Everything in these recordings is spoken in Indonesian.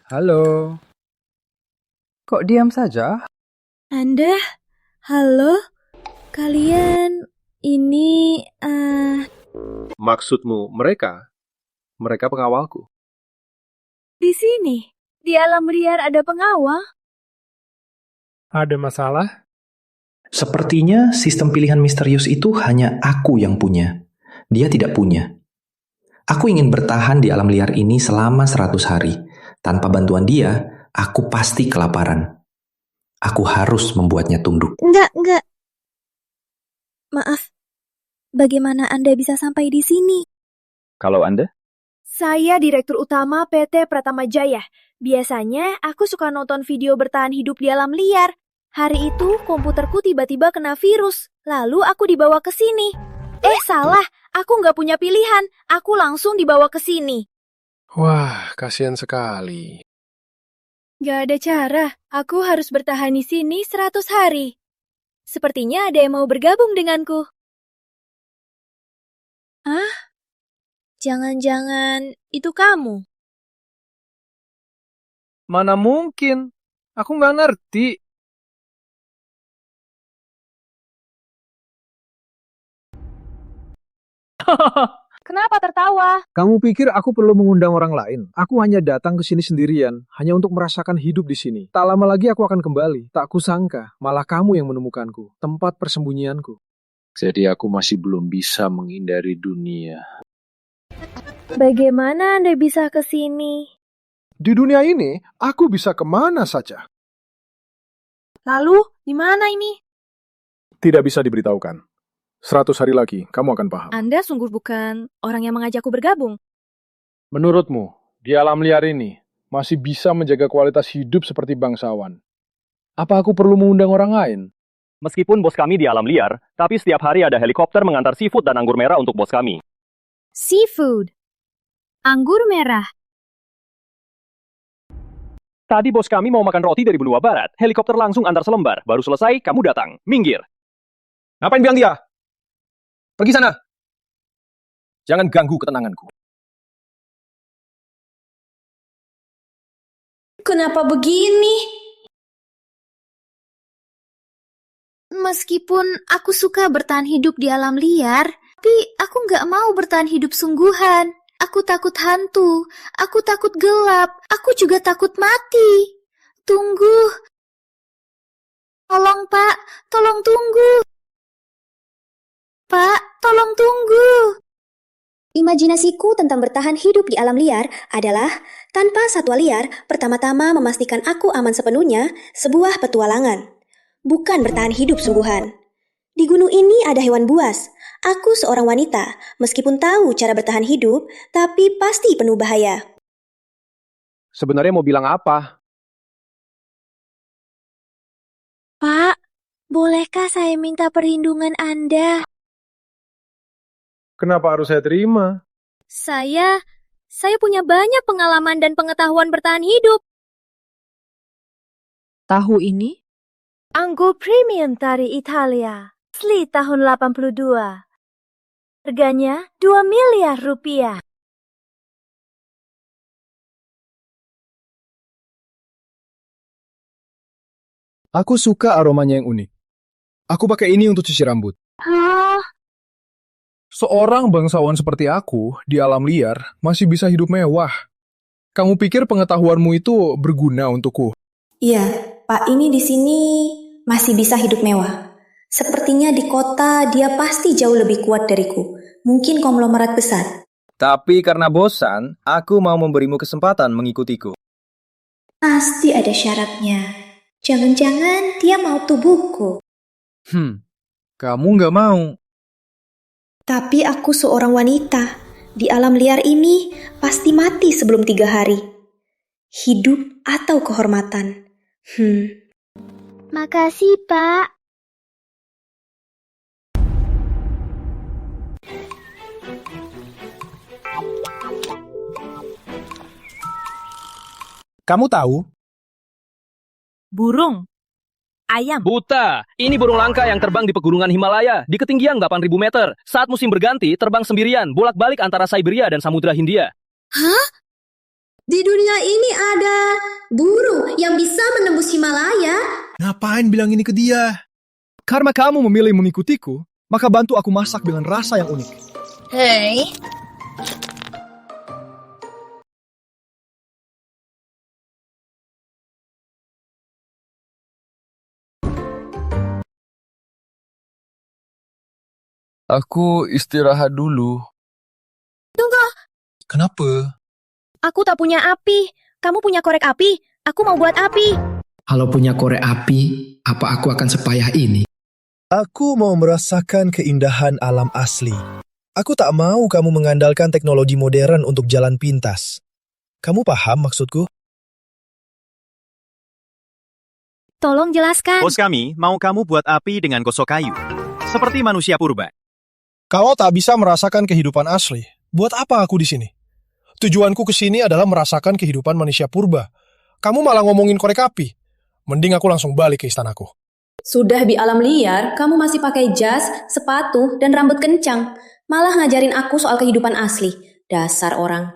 Halo. Kok diam saja? Anda, halo? Kalian ini, Maksudmu mereka? Mereka pengawalku. di sini. Di alam liar ada pengawal. Ada masalah? Sepertinya sistem pilihan misterius itu hanya aku yang punya. Dia tidak punya. Aku ingin bertahan di alam liar ini selama 100 hari. Tanpa bantuan dia, aku pasti kelaparan. Aku harus membuatnya tunduk. Enggak. Maaf. Bagaimana Anda bisa sampai di sini? Kalau Anda? Saya Direktur Utama PT Pratama Jaya. Biasanya aku suka nonton video bertahan hidup di alam liar. Hari itu komputerku tiba-tiba kena virus. Lalu aku dibawa ke sini. Salah. Aku nggak punya pilihan. Aku langsung dibawa ke sini. Wah, kasihan sekali. Gak ada cara. Aku harus bertahan di sini 100 hari. Sepertinya ada yang mau bergabung denganku. Jangan-jangan itu kamu? Mana mungkin? Aku nggak ngerti. Kenapa tertawa? Kamu pikir aku perlu mengundang orang lain? Aku hanya datang ke sini sendirian, hanya untuk merasakan hidup di sini. Tak lama lagi aku akan kembali. Tak kusangka, malah kamu yang menemukanku, tempat persembunyianku. Jadi aku masih belum bisa menghindari dunia. Bagaimana Anda bisa ke sini? Di dunia ini, aku bisa kemana saja. Lalu, di mana ini? Tidak bisa diberitahukan. 100 hari lagi, kamu akan paham. Anda sungguh bukan orang yang mengajakku bergabung. Menurutmu, di alam liar ini, masih bisa menjaga kualitas hidup seperti bangsawan? Apa aku perlu mengundang orang lain? Meskipun bos kami di alam liar, tapi setiap hari ada helikopter mengantar seafood dan anggur merah untuk bos kami. Seafood. Anggur merah. Tadi bos kami mau makan roti dari benua barat, helikopter langsung antar selembar. Baru selesai, kamu datang. Minggir. Ngapain bilang dia? Pergi sana. Jangan ganggu ketenanganku. Kenapa begini? Meskipun aku suka bertahan hidup di alam liar, tapi aku nggak mau bertahan hidup sungguhan. Aku takut hantu, aku takut gelap, aku juga takut mati. Tunggu. Tolong, Pak. Tolong tunggu. Pak, tolong tunggu. Imajinasiku tentang bertahan hidup di alam liar adalah tanpa satwa liar, pertama-tama memastikan aku aman sepenuhnya, sebuah petualangan. Bukan bertahan hidup sungguhan. Di gunung ini ada hewan buas. Aku seorang wanita, meskipun tahu cara bertahan hidup, tapi pasti penuh bahaya. Sebenarnya mau bilang apa? Pak, bolehkah saya minta perlindungan Anda? Kenapa harus saya terima? Saya punya banyak pengalaman dan pengetahuan bertahan hidup. Tahu ini? Anggur premium dari Italia. Asli tahun 82. Harganya 2 miliar rupiah. Aku suka aromanya yang unik. Aku pakai ini untuk cuci rambut. Hah? Seorang bangsawan seperti aku di alam liar masih bisa hidup mewah. Kamu pikir pengetahuanmu itu berguna untukku? Iya, Pak ini di sini masih bisa hidup mewah. Sepertinya di kota dia pasti jauh lebih kuat dariku. Mungkin konglomerat besar. Tapi karena bosan, aku mau memberimu kesempatan mengikutiku. Pasti ada syaratnya. Jangan-jangan dia mau tubuhku. Kamu nggak mau. Tapi aku seorang wanita. Di alam liar ini pasti mati sebelum 3 hari. Hidup atau kehormatan? Makasih, Pak. Kamu tahu? Burung. Ayam. Buta, ini burung langka yang terbang di pegunungan Himalaya, di ketinggian 8.000 meter. Saat musim berganti, terbang sendirian, bolak-balik antara Siberia dan Samudra Hindia. Hah? Di dunia ini ada burung yang bisa menembus Himalaya. Ngapain bilang ini ke dia? Karena kamu memilih mengikutiku, maka bantu aku masak dengan rasa yang unik. Hei, Aku istirahat dulu. Tunggu, Kenapa? aku tak punya api. Kamu punya korek api? Aku mau buat api. Kalau punya korek api, apa aku akan sepayah ini? Aku mau merasakan keindahan alam asli. Aku tak mau kamu mengandalkan teknologi modern untuk jalan pintas. Kamu paham maksudku? Tolong jelaskan. Bos kami mau kamu buat api dengan gosok kayu. Seperti manusia purba. Kalau tak bisa merasakan kehidupan asli, buat apa aku di sini? Tujuanku ke sini adalah merasakan kehidupan manusia purba. Kamu malah ngomongin korek api. Mending aku langsung balik ke istanaku. Sudah di alam liar, kamu masih pakai jas, sepatu, dan rambut kencang. Malah ngajarin aku soal kehidupan asli. Dasar orang.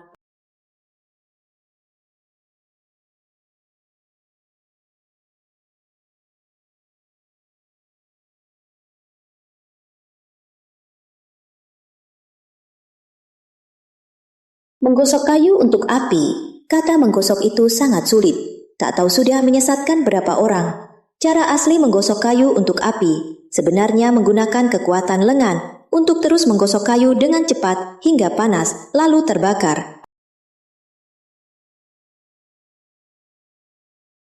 Menggosok kayu untuk api. Kata menggosok itu sangat sulit. Tak tahu sudah menyesatkan berapa orang. Cara asli menggosok kayu untuk api sebenarnya menggunakan kekuatan lengan untuk terus menggosok kayu dengan cepat hingga panas, lalu terbakar.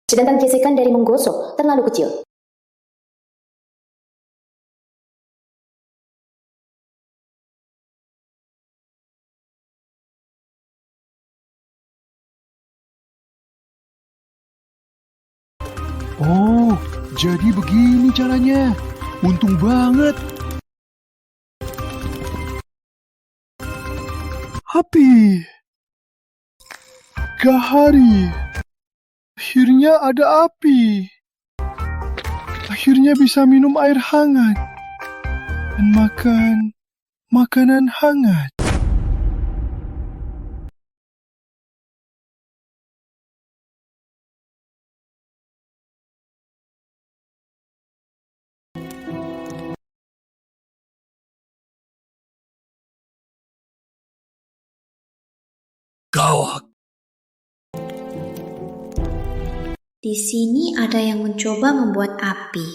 Sedangkan gesekan dari menggosok terlalu kecil. Oh, jadi begini caranya. Untung banget. Api. Gahari. Akhirnya ada api. Akhirnya bisa minum air hangat. Dan makan makanan hangat. Gawat. Di sini ada yang mencoba membuat api.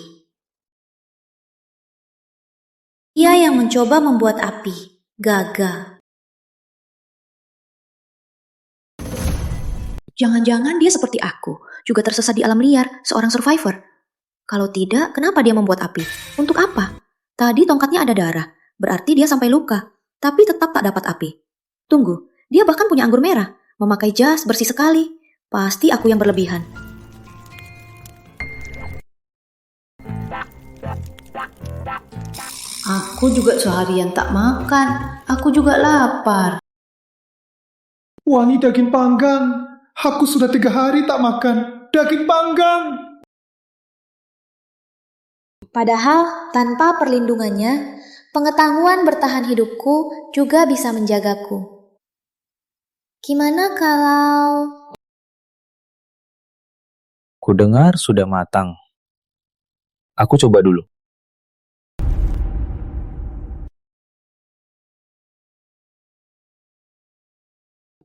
Ia yang mencoba membuat api. Gagal. Jangan-jangan dia seperti aku, juga tersesat di alam liar, seorang survivor. Kalau tidak, kenapa dia membuat api? Untuk apa? Tadi tongkatnya ada darah, berarti dia sampai luka, tapi tetap tak dapat api. Tunggu. Dia bahkan punya anggur merah, memakai jas bersih sekali. Pasti aku yang berlebihan. Aku juga seharian tak makan. Aku juga lapar. Wangi daging panggang. Aku sudah 3 hari tak makan daging panggang. Padahal tanpa perlindungannya, pengetahuan bertahan hidupku juga bisa menjagaku. Gimana kalau... Kudengar sudah matang. Aku coba dulu.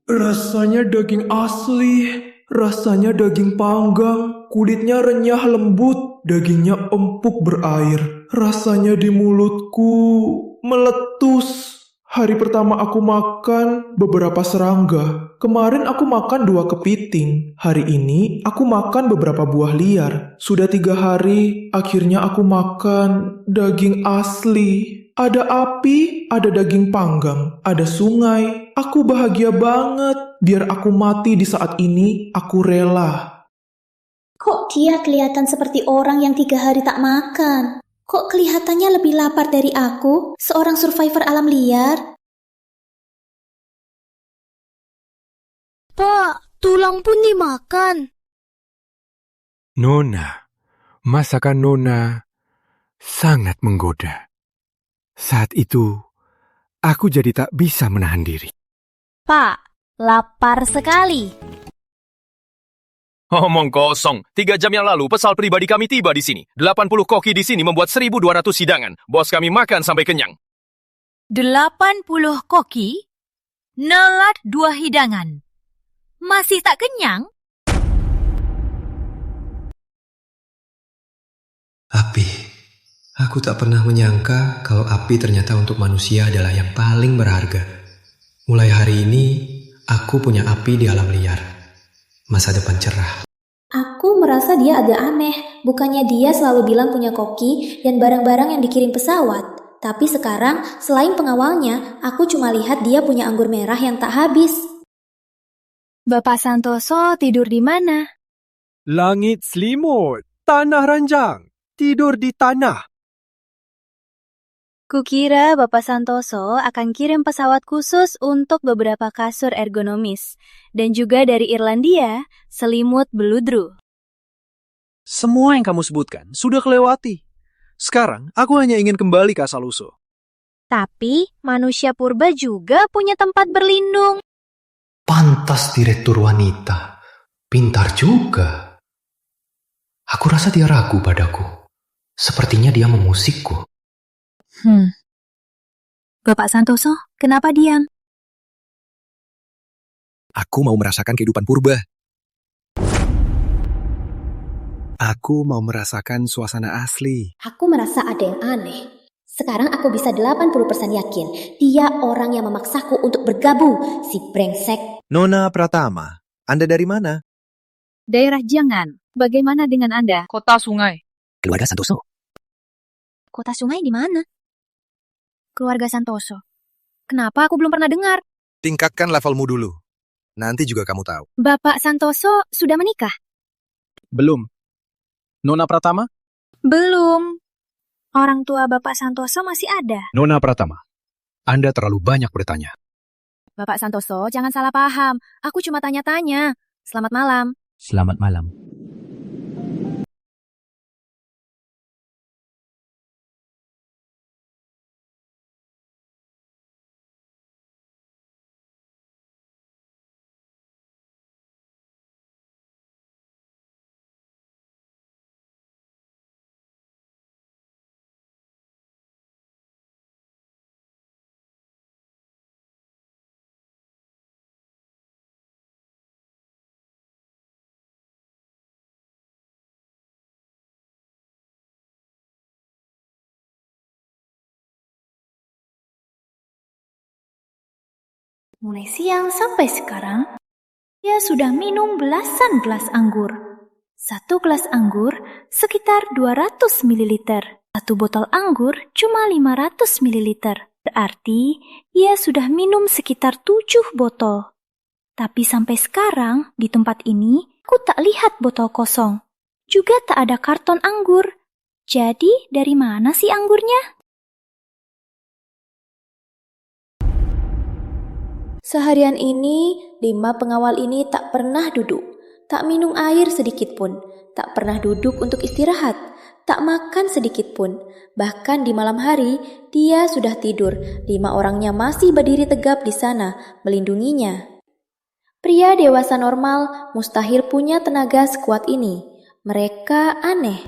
Rasanya daging asli, rasanya daging panggang, kulitnya renyah lembut, dagingnya empuk berair, rasanya di mulutku meletus. Hari pertama aku makan beberapa serangga. Kemarin aku makan 2 kepiting. Hari ini aku makan beberapa buah liar. Sudah 3 hari, akhirnya aku makan daging asli. Ada api, ada daging panggang, ada sungai. Aku bahagia banget. Biar aku mati di saat ini, aku rela. Kok dia kelihatan seperti orang yang 3 hari tak makan? Kok kelihatannya lebih lapar dari aku, seorang survivor alam liar? Pak, tulang pun dimakan. Nona, masakan Nona sangat menggoda. Saat itu, aku jadi tak bisa menahan diri. Pak, lapar sekali. Omong kosong. 3 jam yang lalu pesawat pribadi kami tiba di sini. 80 koki di sini membuat 1.200 hidangan. Bos kami makan sampai kenyang. 80 koki? Nelat 2 hidangan. Masih tak kenyang? Api. Aku tak pernah menyangka kalau api ternyata untuk manusia adalah yang paling berharga. Mulai hari ini, aku punya api di alam liar. Masa depan cerah. Aku merasa dia agak aneh. Bukannya dia selalu bilang punya koki dan barang-barang yang dikirim pesawat. Tapi sekarang, selain pengawalnya, aku cuma lihat dia punya anggur merah yang tak habis. Bapak Santoso tidur di mana? Langit selimut, tanah ranjang, tidur di tanah. Kukira Bapak Santoso akan kirim pesawat khusus untuk beberapa kasur ergonomis. Dan juga dari Irlandia, selimut beludru. Semua yang kamu sebutkan sudah kelewati. Sekarang, aku hanya ingin kembali ke asal-usul. Tapi, manusia purba juga punya tempat berlindung. Pantas direktur wanita. Pintar juga. Aku rasa dia ragu padaku. Sepertinya dia memusikku. Bapak Santoso, kenapa diam? Aku mau merasakan kehidupan purba. Aku mau merasakan suasana asli. Aku merasa ada yang aneh. Sekarang aku bisa 80% yakin dia orang yang memaksaku untuk bergabung, si brengsek. Nona Pratama, Anda dari mana? Daerah Jangan. Bagaimana dengan Anda? Kota Sungai. Keluarga Santoso. Kota Sungai di mana? Keluarga Santoso. Kenapa aku belum pernah dengar? Tingkatkan levelmu dulu. Nanti juga kamu tahu. Bapak Santoso sudah menikah? Belum. Nona Pratama? Belum. Orang tua Bapak Santoso masih ada. Nona Pratama, Anda terlalu banyak bertanya. Bapak Santoso, jangan salah paham. Aku cuma tanya-tanya. Selamat malam. Selamat malam. Mulai siang sampai sekarang, dia sudah minum belasan gelas anggur. 1 gelas anggur sekitar 200 ml. 1 botol anggur cuma 500 ml. Berarti ia sudah minum sekitar 7 botol. Tapi sampai sekarang di tempat ini aku tak lihat botol kosong. Juga tak ada karton anggur. Jadi dari mana sih anggurnya? Seharian ini, 5 pengawal ini tak pernah duduk, tak minum air sedikit pun, tak pernah duduk untuk istirahat, tak makan sedikit pun. Bahkan di malam hari, dia sudah tidur. 5 orangnya masih berdiri tegap di sana, melindunginya. Pria dewasa normal mustahil punya tenaga sekuat ini. Mereka aneh.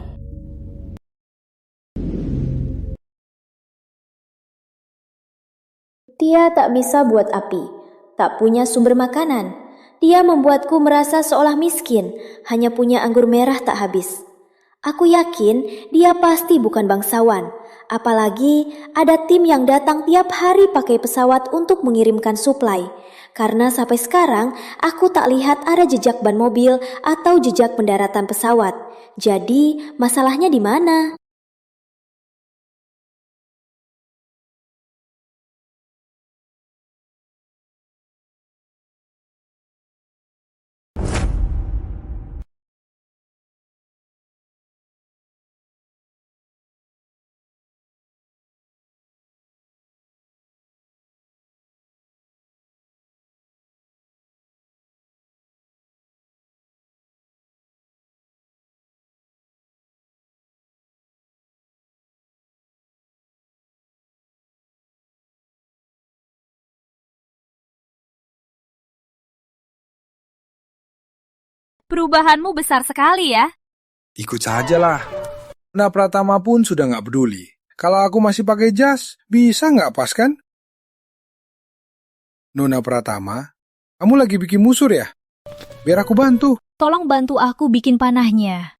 Dia tak bisa buat api. Tak punya sumber makanan. Dia membuatku merasa seolah miskin, hanya punya anggur merah tak habis. Aku yakin dia pasti bukan bangsawan. Apalagi ada tim yang datang tiap hari pakai pesawat untuk mengirimkan suplai. Karena sampai sekarang aku tak lihat ada jejak ban mobil atau jejak pendaratan pesawat. Jadi masalahnya di mana? Perubahanmu besar sekali ya. Ikut sajalah. Nona Pratama pun sudah nggak peduli. Kalau aku masih pakai jas, bisa nggak pas kan? Nona Pratama, kamu lagi bikin musur ya? Biar aku bantu. Tolong bantu aku bikin panahnya.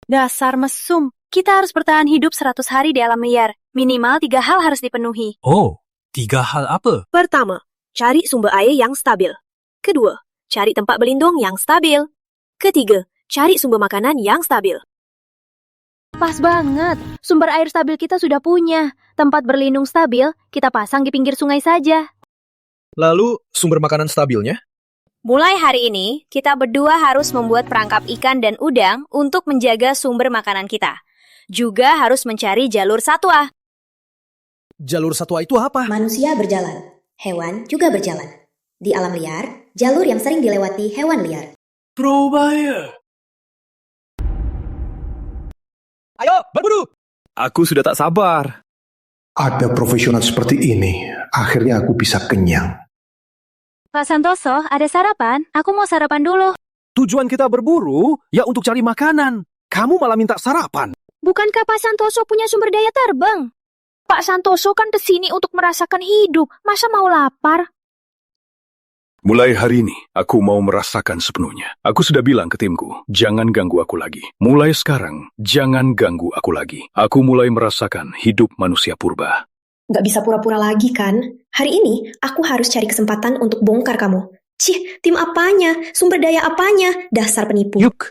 Dasar mesum, kita harus bertahan hidup 100 hari di alam liar. Minimal 3 hal harus dipenuhi. Oh, 3 hal apa? Pertama, cari sumber air yang stabil. Kedua, cari tempat berlindung yang stabil. Ketiga, cari sumber makanan yang stabil. Pas banget, sumber air stabil kita sudah punya. Tempat berlindung stabil, kita pasang di pinggir sungai saja. Lalu, sumber makanan stabilnya? Mulai hari ini, kita berdua harus membuat perangkap ikan dan udang untuk menjaga sumber makanan kita. Juga harus mencari jalur satwa. Jalur satwa itu apa? Manusia berjalan, hewan juga berjalan. Di alam liar, jalur yang sering dilewati hewan liar. Probaya. Ayo, berburu! Aku sudah tak sabar. Ada profesional seperti ini, akhirnya aku bisa kenyang. Pak Santoso, ada sarapan? Aku mau sarapan dulu. Tujuan kita berburu, ya untuk cari makanan. Kamu malah minta sarapan. Bukankah Pak Santoso punya sumber daya terbang? Pak Santoso kan kesini untuk merasakan hidup. Masa mau lapar? Mulai hari ini, aku mau merasakan sepenuhnya. Aku sudah bilang ke timku, jangan ganggu aku lagi. Mulai sekarang, jangan ganggu aku lagi. Aku mulai merasakan hidup manusia purba. Nggak bisa pura-pura lagi kan? Hari ini, aku harus cari kesempatan untuk bongkar kamu. Cih, tim apanya? Sumber daya apanya? Dasar penipu. Yuk.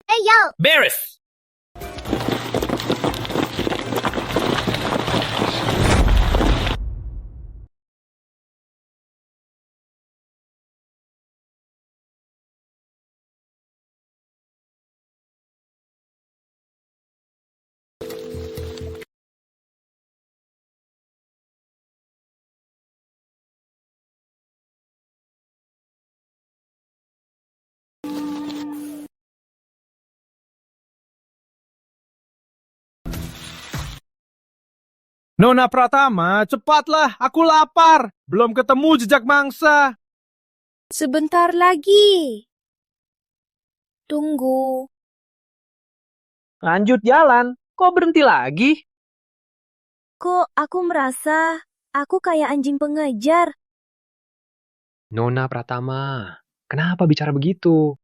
Yal! Beres! Nona Pratama, cepatlah, aku lapar. Belum ketemu jejak mangsa. Sebentar lagi. Tunggu. Lanjut jalan, kok berhenti lagi? Kok aku merasa aku kayak anjing pengejar? Nona Pratama, kenapa bicara begitu?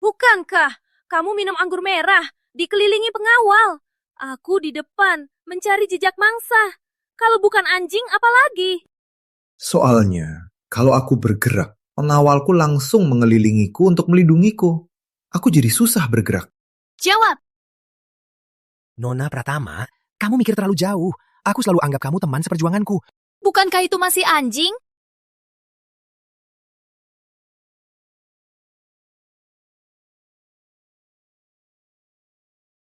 Bukankah kamu minum anggur merah, dikelilingi pengawal? Aku di depan, mencari jejak mangsa. Kalau bukan anjing, apa lagi? Soalnya, kalau aku bergerak, pengawalku langsung mengelilingiku untuk melindungiku. Aku jadi susah bergerak. Jawab! Nona Pratama, kamu mikir terlalu jauh. Aku selalu anggap kamu teman seperjuanganku. Bukankah itu masih anjing?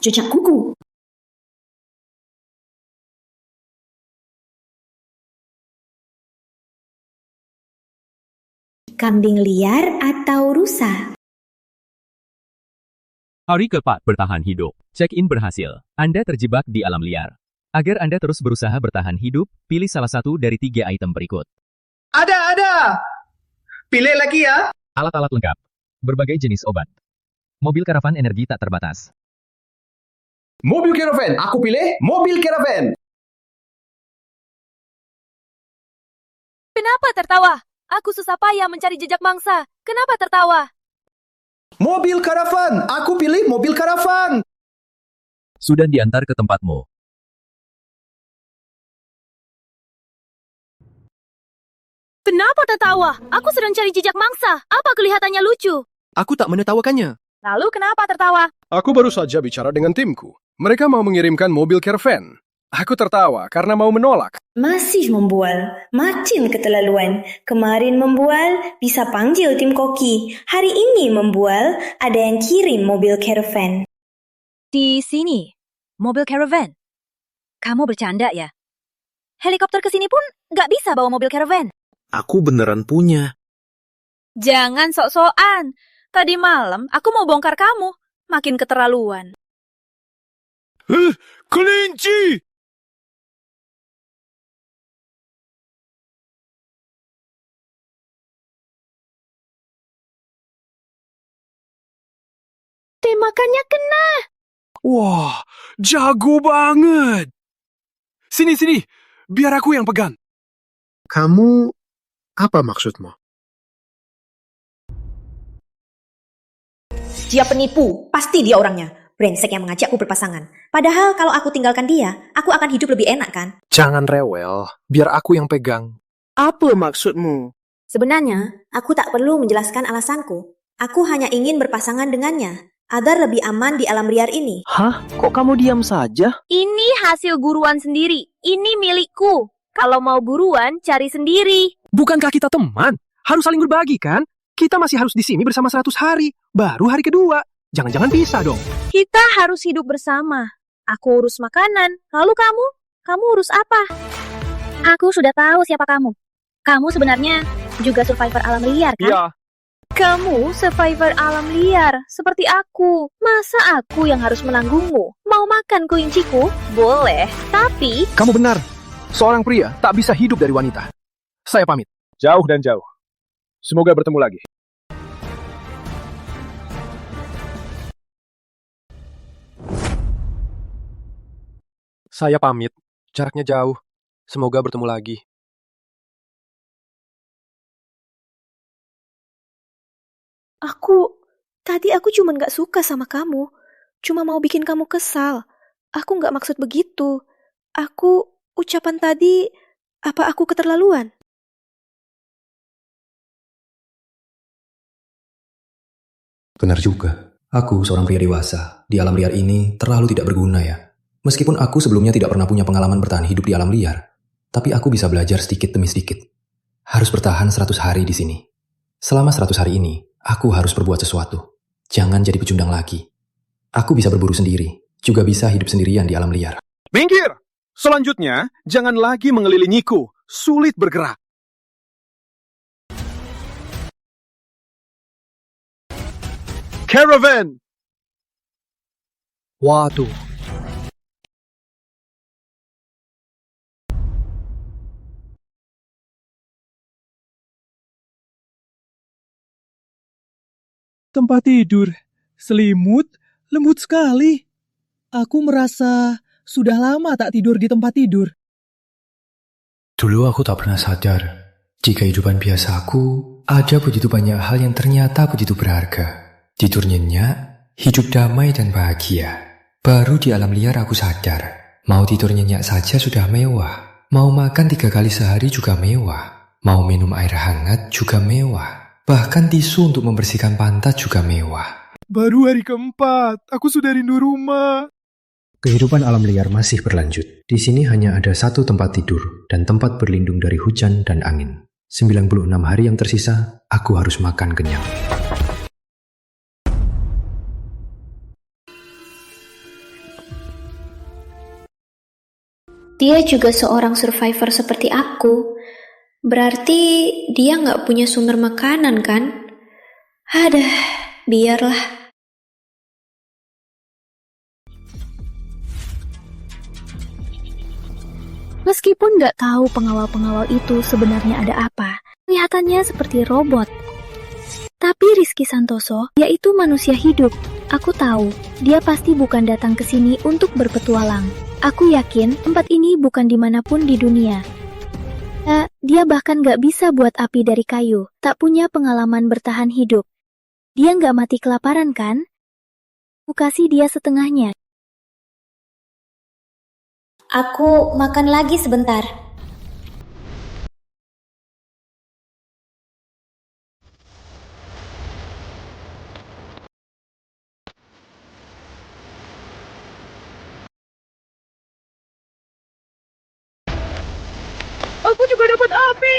Jejak kuku. Kambing liar atau rusa? Hari keempat bertahan hidup. Check-in berhasil. Anda terjebak di alam liar. Agar Anda terus berusaha bertahan hidup, pilih salah satu dari 3 item berikut. Ada! Pilih lagi ya. Alat-alat lengkap. Berbagai jenis obat. Mobil karavan energi tak terbatas. Mobil karavan. Aku pilih mobil karavan. Kenapa tertawa? Aku susah payah mencari jejak mangsa. Kenapa tertawa? Mobil karavan. Aku pilih mobil karavan. Sudah diantar ke tempatmu. Kenapa tertawa? Aku sedang cari jejak mangsa. Apa kelihatannya lucu? Aku tak menertawakannya. Lalu kenapa tertawa? Aku baru saja bicara dengan timku. Mereka mau mengirimkan mobil caravan. Aku tertawa karena mau menolak. Masih membual, makin keterlaluan. Kemarin membual, bisa panggil tim koki. Hari ini membual, ada yang kirim mobil caravan. Di sini, mobil caravan. Kamu bercanda ya? Helikopter kesini pun nggak bisa bawa mobil caravan. Aku beneran punya. Jangan sok-sokan. Tadi malam aku mau bongkar kamu. Makin keterlaluan. Kelinci! Tembakannya kena. Wah, jago banget. Sini, biar aku yang pegang. Kamu, apa maksudmu? Dia penipu, pasti dia orangnya. Brengsek yang mengajakku berpasangan. Padahal kalau aku tinggalkan dia, aku akan hidup lebih enak kan? Jangan rewel, biar aku yang pegang. Apa maksudmu? Sebenarnya, aku tak perlu menjelaskan alasanku. Aku hanya ingin berpasangan dengannya, agar lebih aman di alam liar ini. Hah? Kok kamu diam saja? Ini hasil buruan sendiri. Ini milikku. Kalau mau buruan, cari sendiri. Bukankah kita teman? Harus saling berbagi kan? Kita masih harus di sini bersama 100 hari. Baru hari kedua. Jangan-jangan pisah dong. Kita harus hidup bersama. Aku urus makanan. Lalu kamu? Kamu urus apa? Aku sudah tahu siapa kamu. Kamu sebenarnya juga survivor alam liar kan? Iya. Kamu survivor alam liar, seperti aku. Masa aku yang harus menanggungmu? Mau makan kelinciku? Boleh, tapi... Kamu benar. Seorang pria tak bisa hidup dari wanita. Saya pamit. Jauh dan jauh. Semoga bertemu lagi. Saya pamit. Jaraknya jauh. Semoga bertemu lagi. Tadi aku cuma gak suka sama kamu. Cuma mau bikin kamu kesal. Aku gak maksud begitu. Ucapan tadi, apa aku keterlaluan? Benar juga. Aku seorang pria dewasa. Di alam liar ini terlalu tidak berguna ya. Meskipun aku sebelumnya tidak pernah punya pengalaman bertahan hidup di alam liar, tapi aku bisa belajar sedikit demi sedikit. Harus bertahan 100 hari di sini. Selama 100 hari ini, aku harus berbuat sesuatu. Jangan jadi pecundang lagi. Aku bisa berburu sendiri, juga bisa hidup sendirian di alam liar. Minggir! Selanjutnya, jangan lagi mengelilingiku. Sulit bergerak. Caravan! Waduh. Tempat tidur, selimut, lembut sekali. Aku merasa sudah lama tak tidur di tempat tidur. Dulu aku tak pernah sadar, jika kehidupan biasaku, ada begitu banyak hal yang ternyata begitu berharga. Tidur nyenyak, hidup damai dan bahagia. Baru di alam liar aku sadar, mau tidur nyenyak saja sudah mewah. Mau makan 3 kali sehari juga mewah. Mau minum air hangat juga mewah. Bahkan tisu untuk membersihkan pantat juga mewah. Baru hari keempat, aku sudah rindu rumah. Kehidupan alam liar masih berlanjut. Di sini hanya ada satu tempat tidur dan tempat berlindung dari hujan dan angin. 96 hari yang tersisa, aku harus makan kenyang. Dia juga seorang survivor seperti aku. Berarti dia nggak punya sumber makanan kan? Adah, biarlah. Meskipun nggak tahu pengawal-pengawal itu sebenarnya ada apa, kelihatannya seperti robot. Tapi Rizky Santoso, dia itu manusia hidup. Aku tahu, dia pasti bukan datang ke sini untuk berpetualang. Aku yakin tempat ini bukan dimanapun di dunia. Dia bahkan gak bisa buat api dari kayu, tak punya pengalaman bertahan hidup. Dia gak mati kelaparan kan? Aku kasih dia setengahnya. Aku makan lagi sebentar. Aku juga dapat api.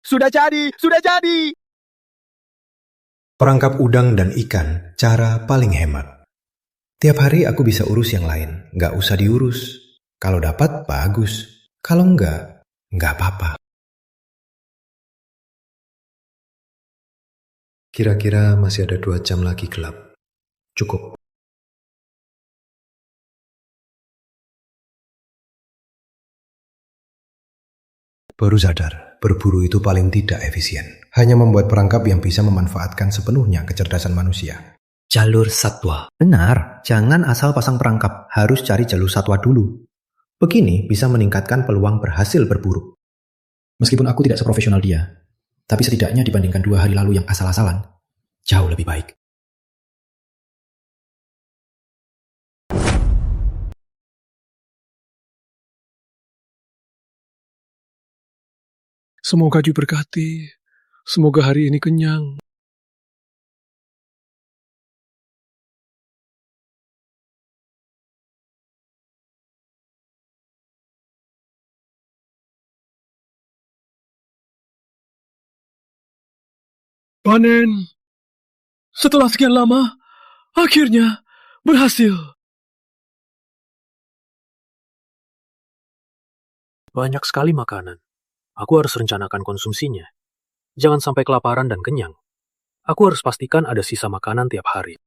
Sudah jadi, sudah jadi. Perangkap udang dan ikan, cara paling hemat. Tiap hari aku bisa urus yang lain, nggak usah diurus. Kalau dapat, bagus. Kalau nggak apa-apa. Kira-kira masih ada 2 jam lagi gelap. Cukup. Baru sadar, berburu itu paling tidak efisien. Hanya membuat perangkap yang bisa memanfaatkan sepenuhnya kecerdasan manusia. Jalur satwa. Benar, jangan asal pasang perangkap, harus cari jalur satwa dulu. Begini bisa meningkatkan peluang berhasil berburu. Meskipun aku tidak seprofesional dia, tapi setidaknya dibandingkan 2 hari lalu yang asal-asalan, jauh lebih baik. Semoga diberkati. Semoga hari ini kenyang. Panen. Setelah sekian lama, akhirnya berhasil. Banyak sekali makanan. Aku harus rencanakan konsumsinya. Jangan sampai kelaparan dan kenyang. Aku harus pastikan ada sisa makanan tiap hari.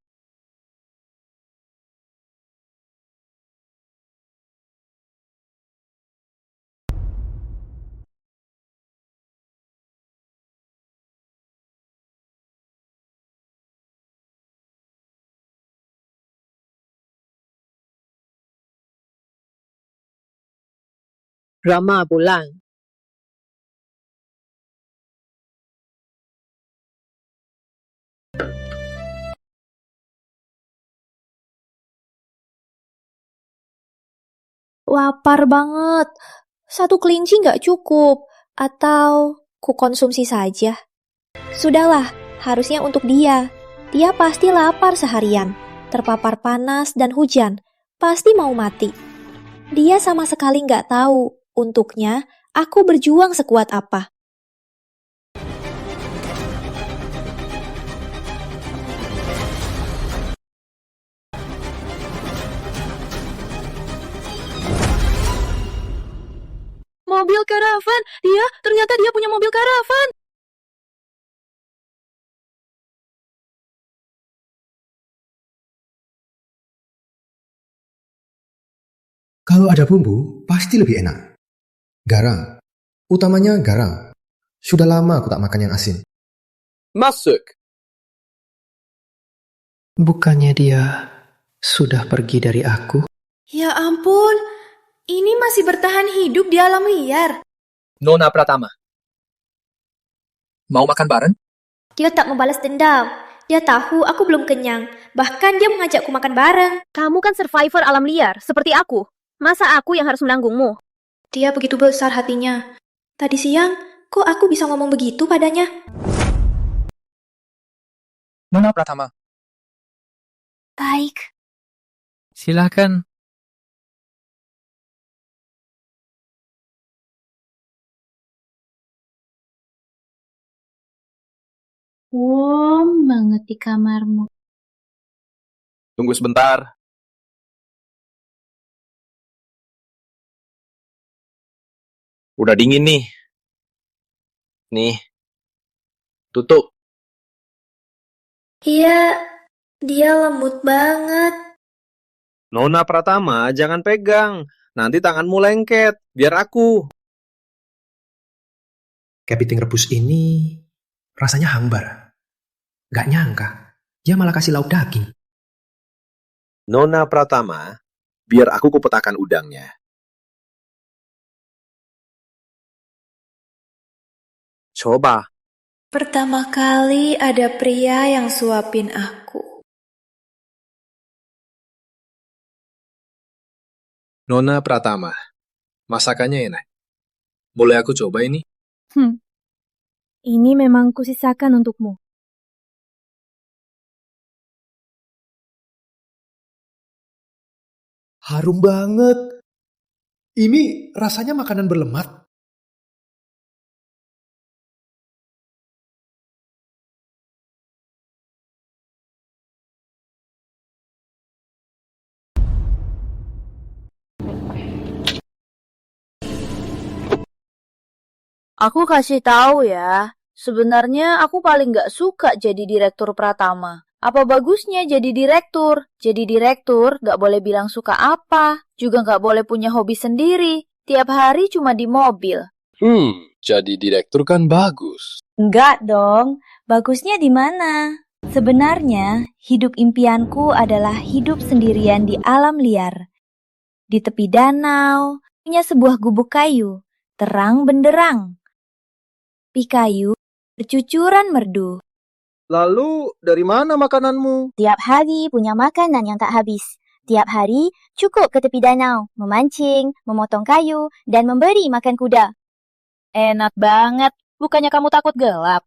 Rama pulang. Lapar banget. 1 kelinci nggak cukup. Atau ku konsumsi saja. Sudahlah, harusnya untuk dia. Dia pasti lapar seharian. Terpapar panas dan hujan. Pasti mau mati. Dia sama sekali nggak tahu. Untuknya, aku berjuang sekuat apa. Mobil karavan. Ternyata dia punya mobil karavan. Kalau ada bumbu, pasti lebih enak. Garam. Utamanya garam. Sudah lama aku tak makan yang asin. Masuk. Bukannya dia sudah pergi dari aku? Ya ampun, ini masih bertahan hidup di alam liar. Nona Pratama. Mau makan bareng? Dia tak membalas dendam. Dia tahu aku belum kenyang. Bahkan dia mengajakku makan bareng. Kamu kan survivor alam liar, seperti aku. Masa aku yang harus menanggungmu? Dia begitu besar hatinya. Tadi siang, kok aku bisa ngomong begitu padanya? Nona Pratama. Baik. Silakan. Warm banget di kamarmu. Tunggu sebentar. Udah dingin nih. Nih. Tutup. Iya, dia lembut banget. Nona Pratama, jangan pegang. Nanti tanganmu lengket. Biar aku. Kepiting rebus ini rasanya hambar. Gak nyangka, dia malah kasih lauk daging. Nona Pratama, biar aku kupetakan udangnya. Coba. Pertama kali ada pria yang suapin aku. Nona Pratama, masakannya enak. Boleh aku coba ini? Ini memang kusisakan untukmu. Harum banget. Ini rasanya makanan berlemak. Aku kasih tahu ya, sebenarnya aku paling gak suka jadi direktur Pratama. Apa bagusnya jadi direktur? Jadi direktur gak boleh bilang suka apa, juga gak boleh punya hobi sendiri. Tiap hari cuma di mobil. Jadi direktur kan bagus. Enggak dong, bagusnya di mana? Sebenarnya, hidup impianku adalah hidup sendirian di alam liar. Di tepi danau, punya sebuah gubuk kayu, terang benderang. Pi kayu bercucuran merdu. Lalu, dari mana makananmu? Tiap hari punya makanan yang tak habis. Tiap hari cukup ke tepi danau, memancing, memotong kayu, dan memberi makan kuda. Enak banget, bukannya kamu takut gelap?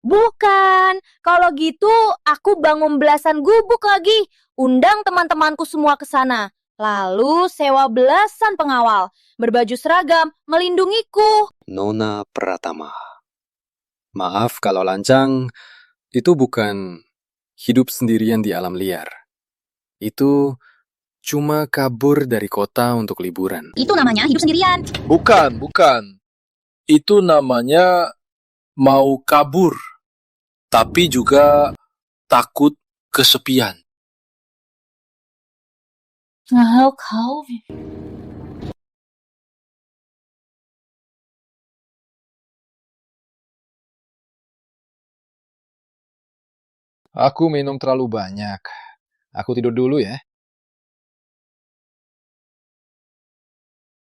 Bukan, kalau gitu aku bangun belasan gubuk lagi. Undang teman-temanku semua ke sana. Lalu sewa belasan pengawal, berbaju seragam, melindungiku. Nona Pratama. Maaf kalau lancang, itu bukan hidup sendirian di alam liar. Itu cuma kabur dari kota untuk liburan. Itu namanya hidup sendirian. Bukan. Itu namanya mau kabur, tapi juga takut kesepian. Aku minum terlalu banyak. Aku tidur dulu ya.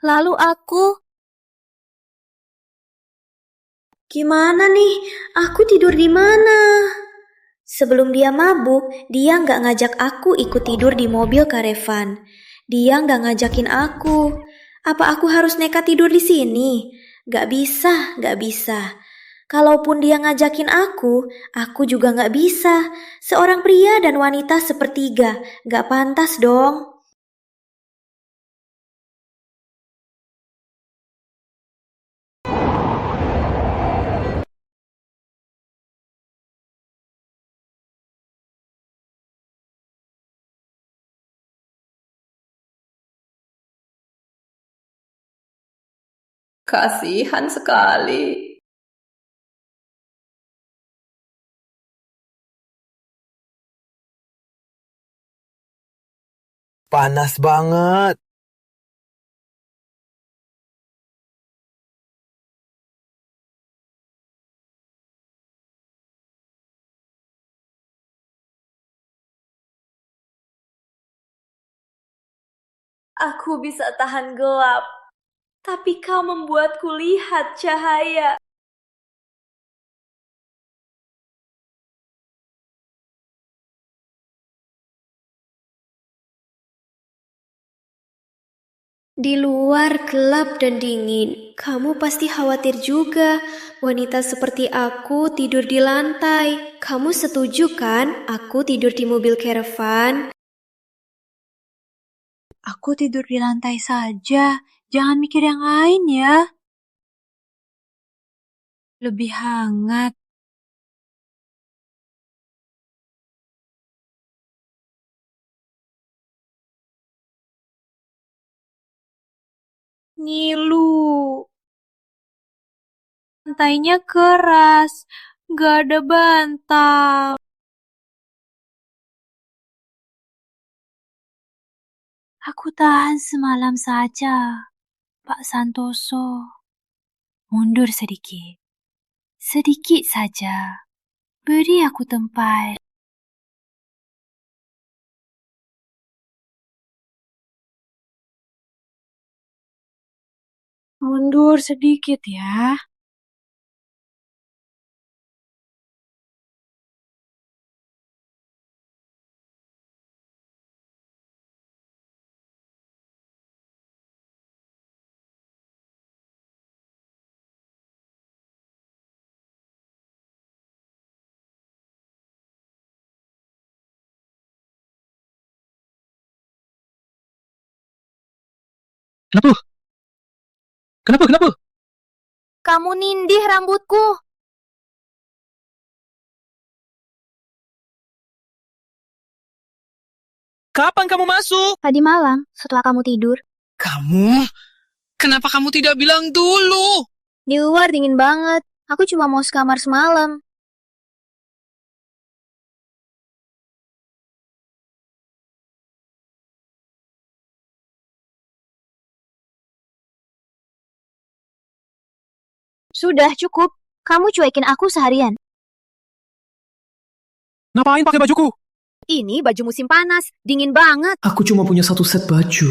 Lalu aku... Gimana nih? Aku tidur di mana? Sebelum dia mabuk, dia nggak ngajak aku ikut tidur di mobil karavan. Dia nggak ngajakin aku. Apa aku harus nekat tidur di sini? Nggak bisa. Kalaupun dia ngajakin aku juga nggak bisa. Seorang pria dan wanita sepertiga, nggak pantas dong. Kasihan sekali. Panas banget. Aku bisa tahan gelap, tapi kau membuatku lihat cahaya. Di luar gelap dan dingin, kamu pasti khawatir juga. Wanita seperti aku tidur di lantai. Kamu setuju kan aku tidur di mobil karavan? Aku tidur di lantai saja, jangan mikir yang lain ya. Lebih hangat. Ngilu. Lantainya keras, gak ada bantal. Aku tahan semalam saja, Pak Santoso. Mundur sedikit. Sedikit saja. Beri aku tempat. Mundur sedikit ya. Kenapa? Kenapa? Kamu nindih rambutku. Kapan kamu masuk? Tadi malam, setelah kamu tidur. Kamu? Kenapa kamu tidak bilang dulu? Di luar dingin banget. Aku cuma mau sekamar semalam. Sudah cukup. Kamu cuekin aku seharian. Ngapain pakai bajuku? Ini baju musim panas. Dingin banget. Aku cuma punya satu set baju.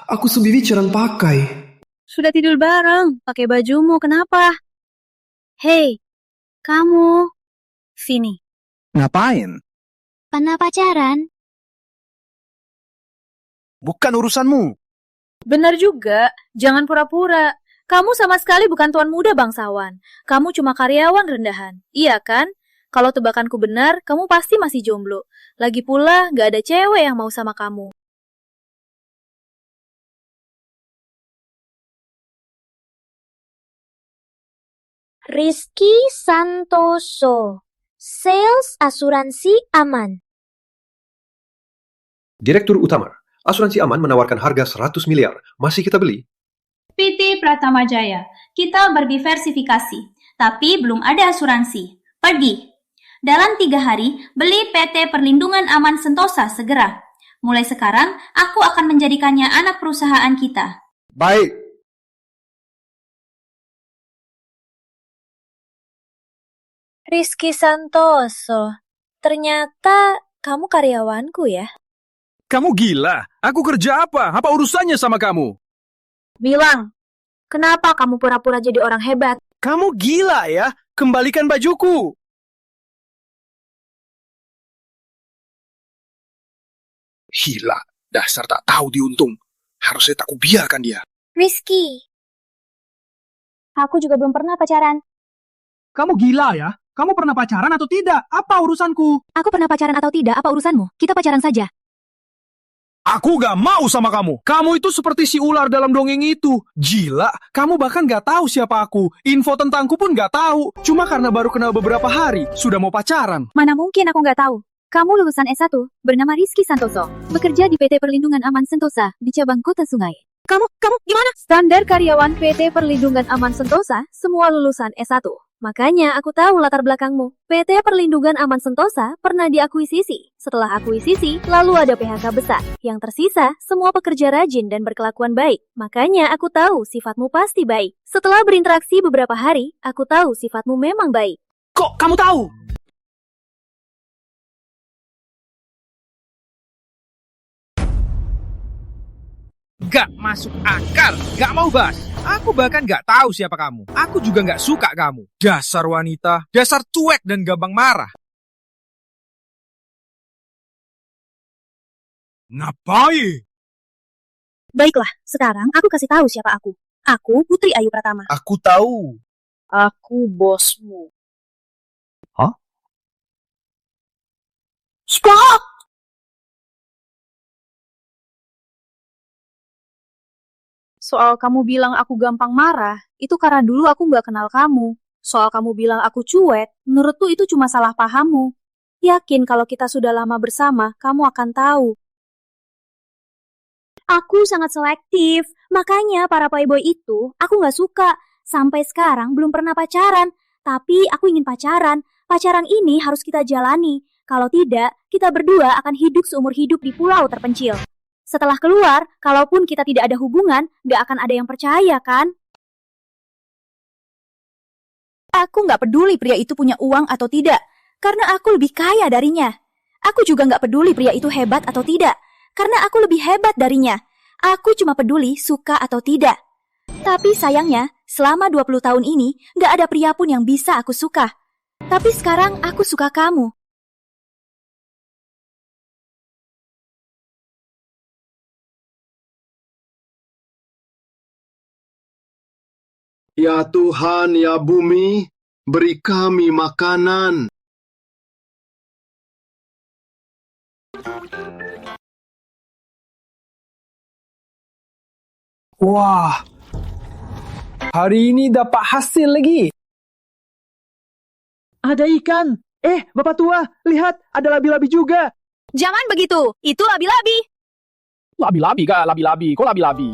Aku sendiri jarang pakai. Sudah tidur bareng. Pakai bajumu. Kenapa? Hei, kamu. Sini. Ngapain? Pernah pacaran? Bukan urusanmu. Benar juga, jangan pura-pura. Kamu sama sekali bukan tuan muda bangsawan. Kamu cuma karyawan rendahan. Iya kan? Kalau tebakanku benar, kamu pasti masih jomblo. Lagi pula, gak ada cewek yang mau sama kamu. Rizky Santoso. Sales asuransi aman. Direktur Utama, asuransi aman menawarkan harga 100 miliar. Masih kita beli? PT Pratama Jaya, kita berdiversifikasi, tapi belum ada asuransi. Pergi. Dalam 3 hari, beli PT Perlindungan Aman Sentosa segera. Mulai sekarang, aku akan menjadikannya anak perusahaan kita. Baik. Rizky Santoso. Ternyata kamu karyawanku ya? Kamu gila? Aku kerja apa? Apa urusannya sama kamu? Bilang, kenapa kamu pura-pura jadi orang hebat? Kamu gila ya? Kembalikan bajuku. Gila, dasar tak tahu diuntung. Harusnya tak kubiarkan dia. Rizky. Aku juga belum pernah pacaran. Kamu gila ya? Kamu pernah pacaran atau tidak? Apa urusanku? Aku pernah pacaran atau tidak, apa urusanmu? Kita pacaran saja. Aku gak mau sama kamu. Kamu itu seperti si ular dalam dongeng itu. Gila, kamu bahkan gak tahu siapa aku. Info tentangku pun gak tahu. Cuma karena baru kenal beberapa hari, sudah mau pacaran. Mana mungkin aku nggak tahu. Kamu lulusan S1, bernama Rizky Santoso. Bekerja di PT Perlindungan Aman Sentosa, di cabang Kota Sungai. Kamu gimana? Standar karyawan PT Perlindungan Aman Sentosa, semua lulusan S1. Makanya aku tahu latar belakangmu. PT Perlindungan Aman Sentosa pernah diakuisisi. Setelah akuisisi, lalu ada PHK besar. Yang tersisa, semua pekerja rajin dan berkelakuan baik. Makanya aku tahu sifatmu pasti baik. Setelah berinteraksi beberapa hari, aku tahu sifatmu memang baik. Kok kamu tahu? Gak masuk akal, gak mau bahas. Aku bahkan gak tahu siapa kamu. Aku juga gak suka kamu. Dasar wanita, dasar cuek dan gampang marah. Ngapain? Baiklah, sekarang aku kasih tahu siapa aku. Aku Putri Ayu Pratama. Aku tahu. Aku bosmu. Hah? Stop! Soal kamu bilang aku gampang marah, itu karena dulu aku nggak kenal kamu. Soal kamu bilang aku cuek, menurutku itu cuma salah pahammu. Yakin kalau kita sudah lama bersama, kamu akan tahu. Aku sangat selektif, makanya para playboy itu aku nggak suka. Sampai sekarang belum pernah pacaran, tapi aku ingin pacaran. Pacaran ini harus kita jalani. Kalau tidak, kita berdua akan hidup seumur hidup di pulau terpencil. Setelah keluar, kalaupun kita tidak ada hubungan, nggak akan ada yang percaya, kan? Aku nggak peduli pria itu punya uang atau tidak, karena aku lebih kaya darinya. Aku juga nggak peduli pria itu hebat atau tidak, karena aku lebih hebat darinya. Aku cuma peduli suka atau tidak. Tapi sayangnya, selama 20 tahun ini, nggak ada pria pun yang bisa aku suka. Tapi sekarang aku suka kamu. Ya Tuhan, ya bumi, beri kami makanan. Wah, hari ini dapat hasil lagi. Ada ikan. Bapak tua, lihat, ada labi-labi juga. Jangan begitu, itu labi-labi. Labi-labi kah? Labi-labi. Kok labi-labi?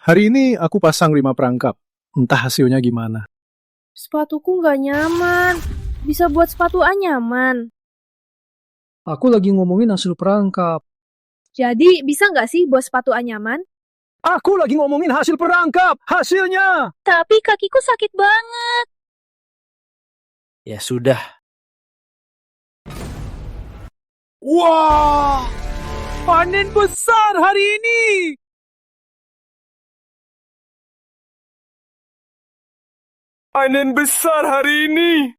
Hari ini aku pasang 5 perangkap. Entah hasilnya gimana. Sepatuku nggak nyaman. Bisa buat sepatu nyaman. Aku lagi ngomongin hasil perangkap. Jadi bisa nggak sih buat sepatu nyaman? Aku lagi ngomongin hasil perangkap. Hasilnya. Tapi kakiku sakit banget. Ya sudah. Wah, panen besar hari ini. Panen besar hari ini.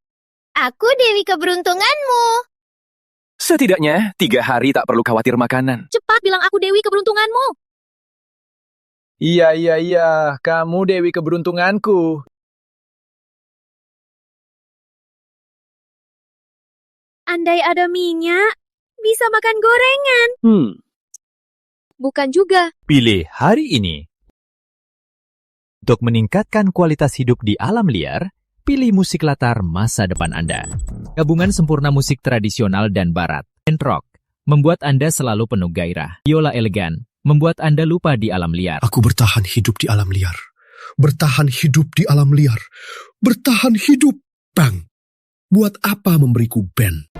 Aku Dewi keberuntunganmu. Setidaknya 3 hari tak perlu khawatir makanan. Cepat bilang aku Dewi keberuntunganmu. Iya. Kamu Dewi keberuntunganku. Andai ada minyak, bisa makan gorengan. Bukan juga. Pilih hari ini. Untuk meningkatkan kualitas hidup di alam liar, pilih musik latar masa depan Anda. Gabungan sempurna musik tradisional dan barat, band rock, membuat Anda selalu penuh gairah. Biola elegan, membuat Anda lupa di alam liar. Aku bertahan hidup di alam liar. Bertahan hidup di alam liar. Bertahan hidup. Bang, buat apa memberiku band?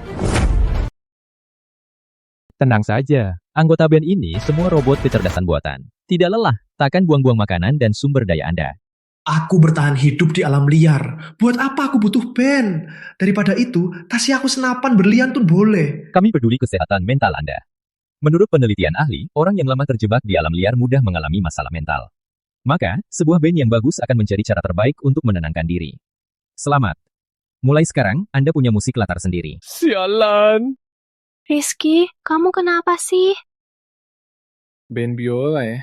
Tenang saja, anggota band ini semua robot kecerdasan buatan. Tidak lelah, takkan buang-buang makanan dan sumber daya Anda. Aku bertahan hidup di alam liar. Buat apa aku butuh band? Daripada itu, kasih aku senapan berlian tuh boleh. Kami peduli kesehatan mental Anda. Menurut penelitian ahli, orang yang lama terjebak di alam liar mudah mengalami masalah mental. Maka, sebuah band yang bagus akan mencari cara terbaik untuk menenangkan diri. Selamat. Mulai sekarang, Anda punya musik latar sendiri. Sialan. Rizky, kamu kenapa sih? Band biola ya.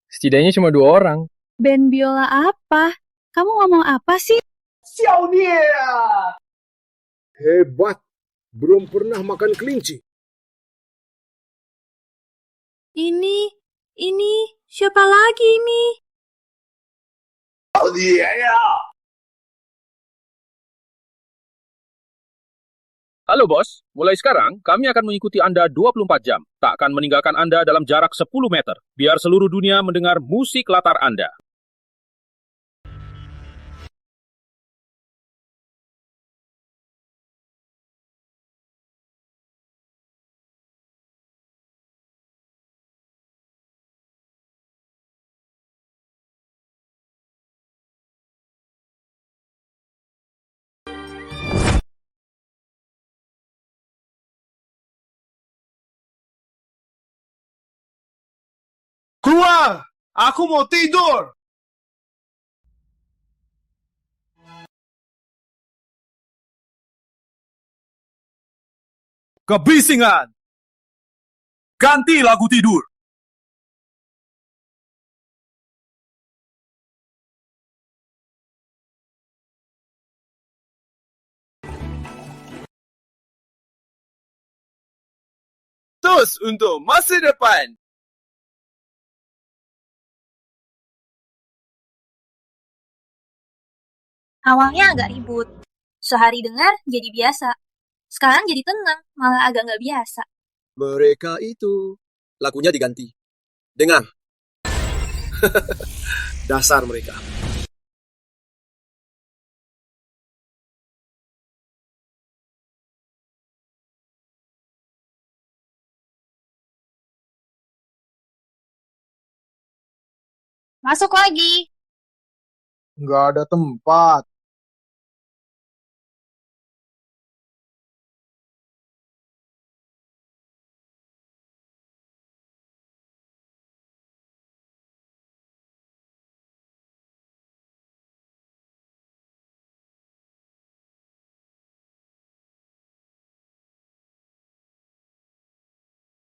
Setidaknya cuma 2 orang. Band biola apa? Kamu ngomong apa sih? Xiao Nie! Hebat. Belum pernah makan kelinci. Ini, siapa lagi ini? Oh dia ya. Halo bos, mulai sekarang kami akan mengikuti Anda 24 jam. Tak akan meninggalkan Anda dalam jarak 10 meter. Biar seluruh dunia mendengar musik latar Anda. Keluar! Aku mau tidur! Kebisingan! Ganti lagu tidur! Terus untuk masa depan! Awalnya agak ribut. Sehari dengar jadi biasa. Sekarang jadi tenang, malah agak nggak biasa. Mereka itu. Lagunya diganti. Dengan. Dasar mereka. Masuk lagi. Nggak ada tempat.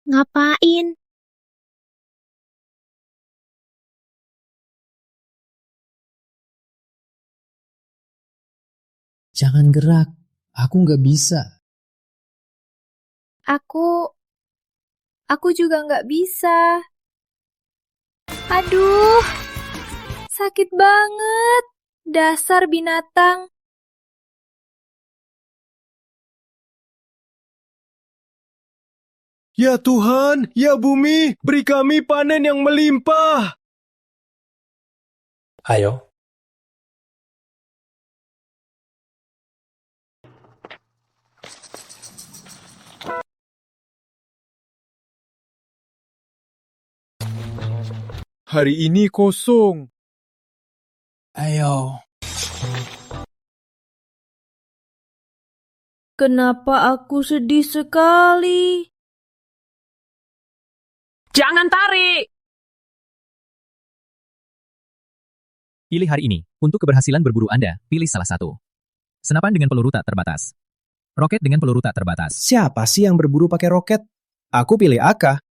Ngapain? Jangan gerak, aku nggak bisa. Aku juga nggak bisa. Aduh, sakit banget. Dasar binatang. Ya Tuhan, ya bumi, beri kami panen yang melimpah. Ayo. Hari ini kosong. Ayo. Kenapa aku sedih sekali? Jangan tarik! Pilih hari ini. Untuk keberhasilan berburu Anda, pilih salah satu. Senapan dengan peluru tak terbatas. Roket dengan peluru tak terbatas. Siapa sih yang berburu pakai roket? Aku pilih AK.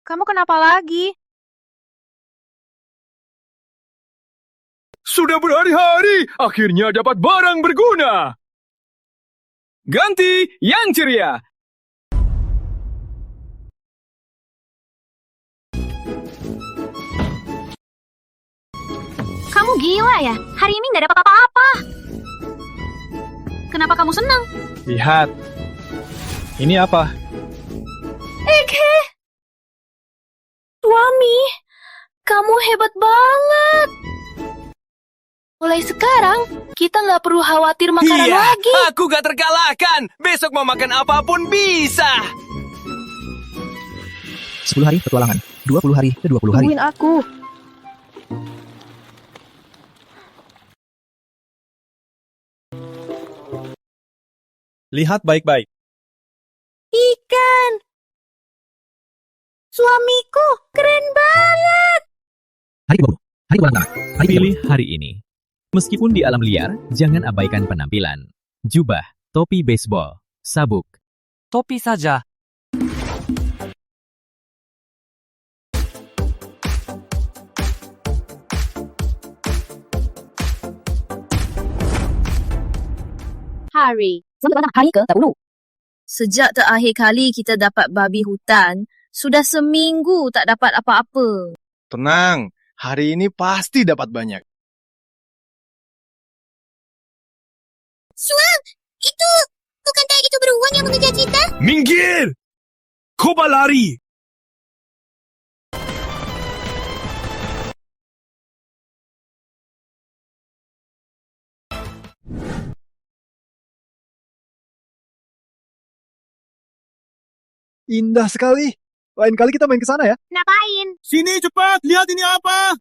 Kamu kenapa lagi? Sudah berhari-hari, akhirnya dapat barang berguna. Ganti yang ceria. Kamu gila ya? Hari ini nggak dapat apa-apa. Kenapa kamu senang? Lihat. Ini apa? Eke! Suami, kamu hebat banget. Mulai sekarang, kita nggak perlu khawatir makanan lagi. Aku gak terkalahkan. Besok mau makan apapun bisa. 10 hari petualangan. 20 hari ke 20 hari. Tungguin aku. Lihat baik-baik. Ikan. Suamiku, keren banget. Hari ke-20. Hari ulang tahun. Hari pilih hari ini. Meskipun di alam liar, jangan abaikan penampilan. Jubah, topi baseball, sabuk. Topi saja. Hari. Hari ke-10. Sejak terakhir kali kita dapat babi hutan, sudah seminggu tak dapat apa-apa. Tenang, hari ini pasti dapat banyak. Suam, bukankah itu beruang yang mengejar kita? Minggir! Coba lari! Indah sekali. Lain kali kita main ke sana ya. Ngapain? Sini cepat, lihat ini apa?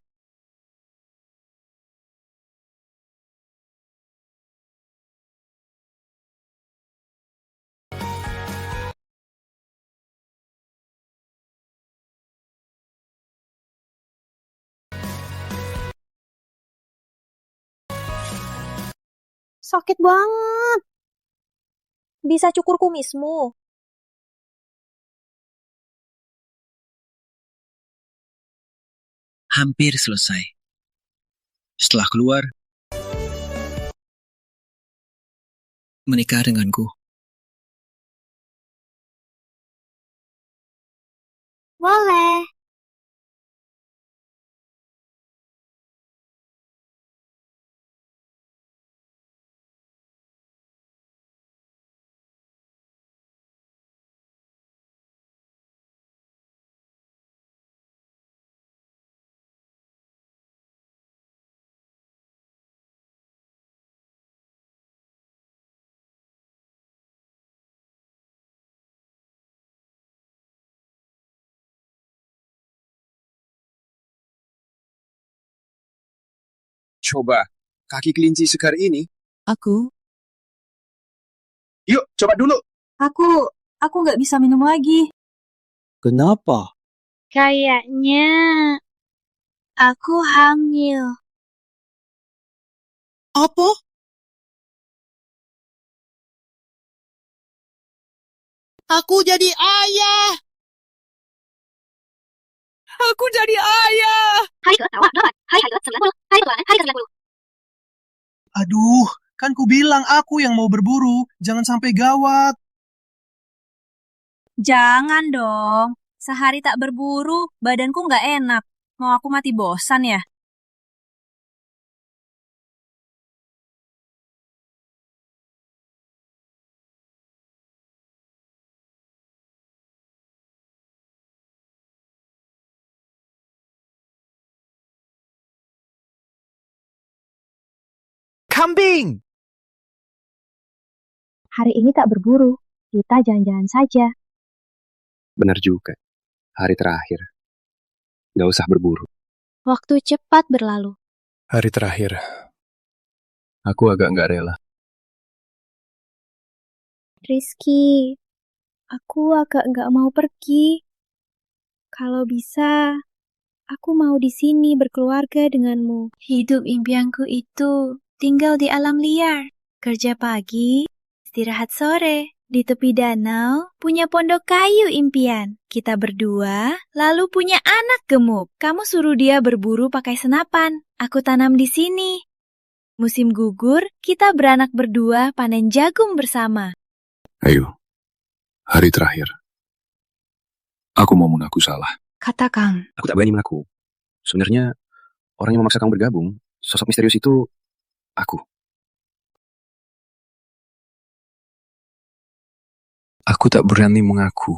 Sakit banget. Bisa cukur kumismu. Hampir selesai. Setelah keluar, menikah denganku. Boleh. Coba, kaki kelinci segar ini. Aku Yuk, coba dulu. Aku nggak bisa minum lagi. Kenapa? Kayaknya aku hamil. Apa? Aku jadi ayah! Aku jadi ayah! Hari ke-8, hari ke-90, hari ke-90. Aduh, Kan ku bilang aku yang mau berburu, jangan sampai gawat. Jangan dong. Sehari tak berburu, badanku nggak enak. Mau aku mati bosan ya? Kambing! Hari ini tak berburu, kita jalan-jalan saja. Benar juga. Hari terakhir. Gak usah berburu. Waktu cepat berlalu. Hari terakhir. Aku agak gak rela. Rizky, aku agak nggak mau pergi. Kalau bisa, aku mau di sini berkeluarga denganmu. Hidup impianku itu tinggal di alam liar. Kerja pagi, istirahat sore. Di tepi danau, punya pondok kayu impian. Kita berdua, lalu punya anak gemuk. Kamu suruh dia berburu pakai senapan. Aku tanam di sini. Musim gugur, kita beranak berdua panen jagung bersama. Ayo, hari terakhir. Aku mau mengaku salah. Katakan. Aku tak berani mengaku. Sebenarnya, orang yang memaksa kamu bergabung, sosok misterius itu, aku. Aku tak berani mengaku.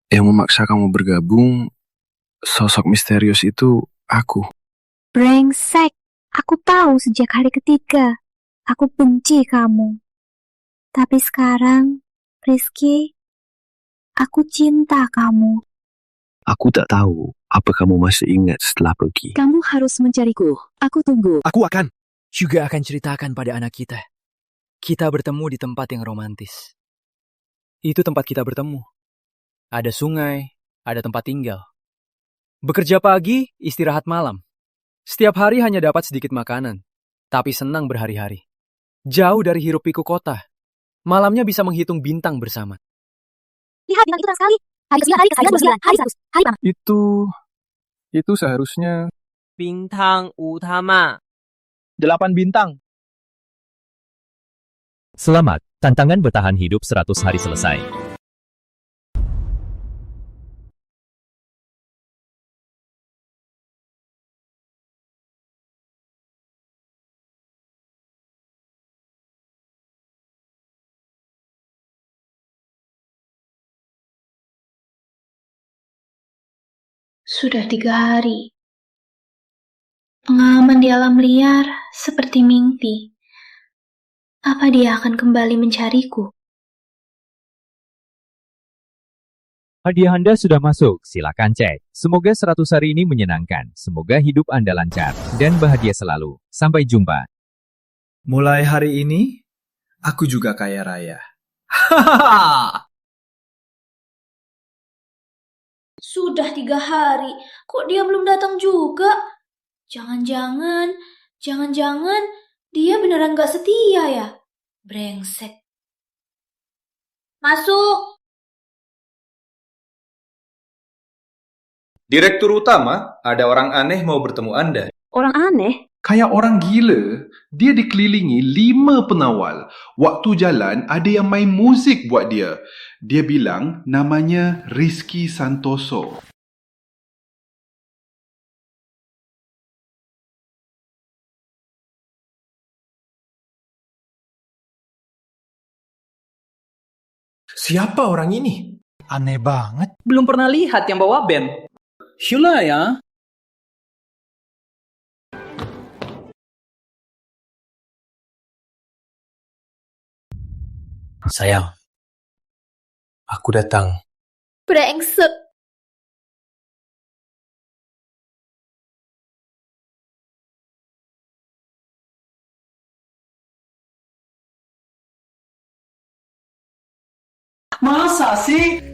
Yang memaksa kamu bergabung, sosok misterius itu aku. Brengsek, aku tahu sejak hari ketiga. Aku benci kamu. Tapi sekarang, Rizky, aku cinta kamu. Aku tak tahu apa kamu masih ingat setelah pergi. Kamu harus mencariku. Aku tunggu. Aku akan ceritakan pada anak kita. Kita bertemu di tempat yang romantis. Itu tempat kita bertemu. Ada sungai, ada tempat tinggal. Bekerja pagi, istirahat malam. Setiap hari hanya dapat sedikit makanan, tapi senang berhari-hari. Jauh dari hiruk pikuk kota. Malamnya bisa menghitung bintang bersama. Lihat bintang itu terang sekali. Hari ke-9, hari ke-9, hari 100, hari panas. Itu seharusnya Bintang utama. 8 bintang. Selamat, tantangan bertahan hidup 100 hari selesai. Sudah 3 hari. Pengalaman di alam liar seperti mimpi. Apa dia akan kembali mencariku? Hadiah Anda sudah masuk, silakan cek. Semoga 100 hari ini menyenangkan. Semoga hidup Anda lancar dan bahagia selalu. Sampai jumpa. Mulai hari ini, aku juga kaya raya. Hahaha. Sudah 3 hari, kok dia belum datang juga? Jangan-jangan dia beneran gak setia ya? Brengsek. Masuk! Direktur utama, ada orang aneh mau bertemu Anda. Orang aneh? Kayak orang gila, dia dikelilingi 5 penawal. Waktu jalan, ada yang main muzik buat dia. Dia bilang namanya Rizky Santoso. Siapa orang ini? Aneh banget. Belum pernah lihat yang bawa band. Syula ya. Sayang, aku datang. Brengsek. Masa sih?